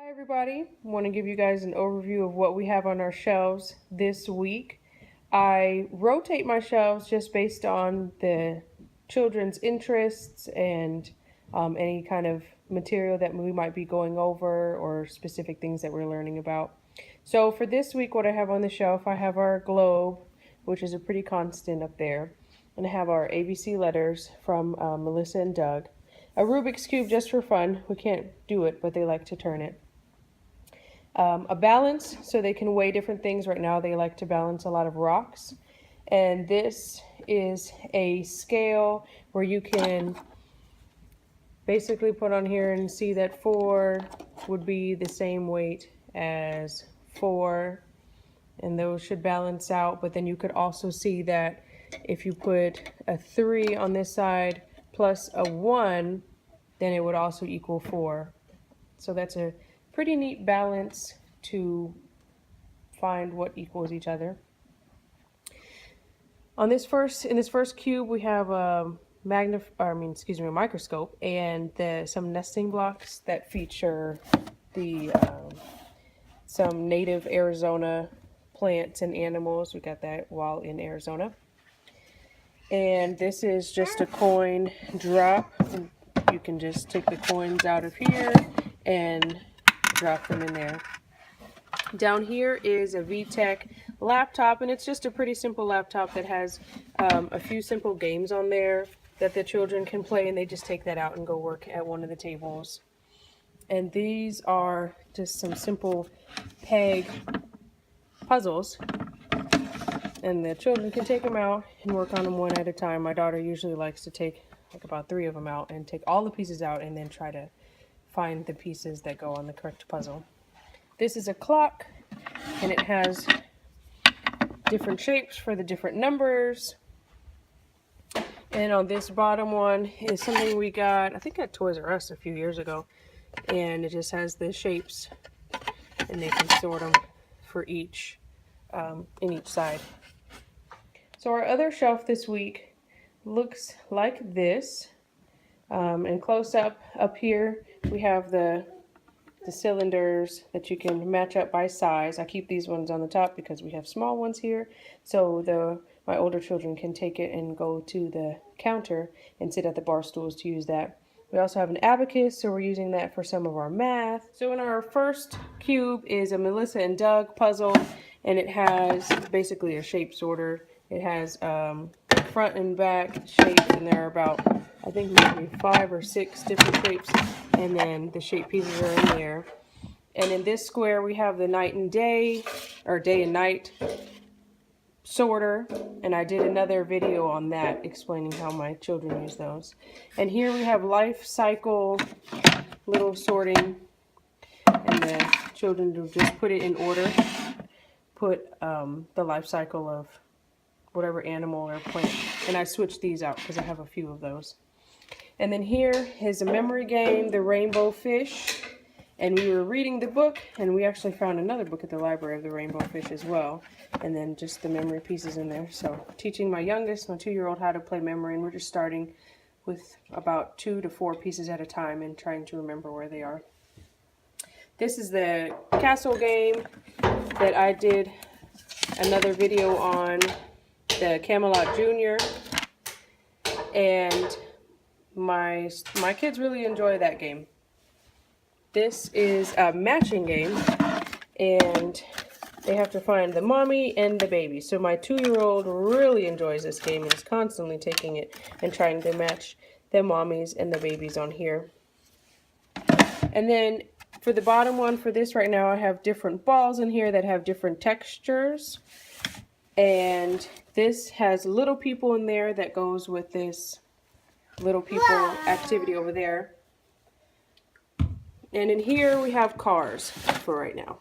Hi everybody, I want to give you guys an overview of what we have on our shelves this week. I rotate my shelves just based on the children's interests and any kind of material that we might be going over or specific things that we're learning about. So for this week, what I have on the shelf, I have our globe, which is a pretty constant up there, and I have our ABC letters from Melissa and Doug. A Rubik's Cube just for fun. We can't do it, but they like to turn it. A balance so they can weigh different things. Right now they like to balance a lot of rocks, and this is a scale where you can basically put on here and see that 4 would be the same weight as 4, and those should balance out. But then you could also see that if you put a 3 on this side plus a 1, then it would also equal 4. So that's a pretty neat balance to find what equals each other. In this first cube, we have a microscope and some nesting blocks that feature some native Arizona plants and animals. We got that while in Arizona. And this is just a coin drop. You can just take the coins out of here and drop them in there. Down here is a VTech laptop, and it's just a pretty simple laptop that has a few simple games on there that the children can play, and they just take that out and go work at one of the tables. And these are just some simple peg puzzles, and the children can take them out and work on them one at a time. My daughter usually likes to take like about 3 of them out and take all the pieces out and then try to find the pieces that go on the correct puzzle. This is a clock, and it has different shapes for the different numbers. And on this bottom one is something we got, I think at Toys R Us a few years ago, and it just has the shapes, and they can sort them for each in each side. So our other shelf this week looks like this, and close up here we have the cylinders that you can match up by size. I keep these ones on the top because we have small ones here, so my older children can take it and go to the counter and sit at the bar stools to use that. We also have an abacus, so we're using that for some of our math. So in our first cube is a Melissa and Doug puzzle, and it has basically a shape sorter. It has front and back shapes, and there are about, I think, maybe 5 or 6 different shapes, and then the shape pieces are in there. And in this square we have the night and day, or day and night sorter, and I did another video on that explaining how my children use those. And here we have life cycle little sorting, and the children do just put it in order, put the life cycle of whatever animal or plant, and I switched these out because I have a few of those. And then here is a memory game, the rainbow fish, and we were reading the book, and we actually found another book at the library of the rainbow fish as well, and then just the memory pieces in there. So teaching my youngest, my 2-year-old, how to play memory, and we're just starting with about 2 to 4 pieces at a time and trying to remember where they are. This is the castle game that I did another video on, the Camelot Junior, and my kids really enjoy that game. This is a matching game, and they have to find the mommy and the baby. So my 2-year-old really enjoys this game and is constantly taking it and trying to match the mommies and the babies on here. And then for the bottom one for this right now, I have different balls in here that have different textures. And this has little people in there that goes with this little people activity over there. And in here we have cars for right now.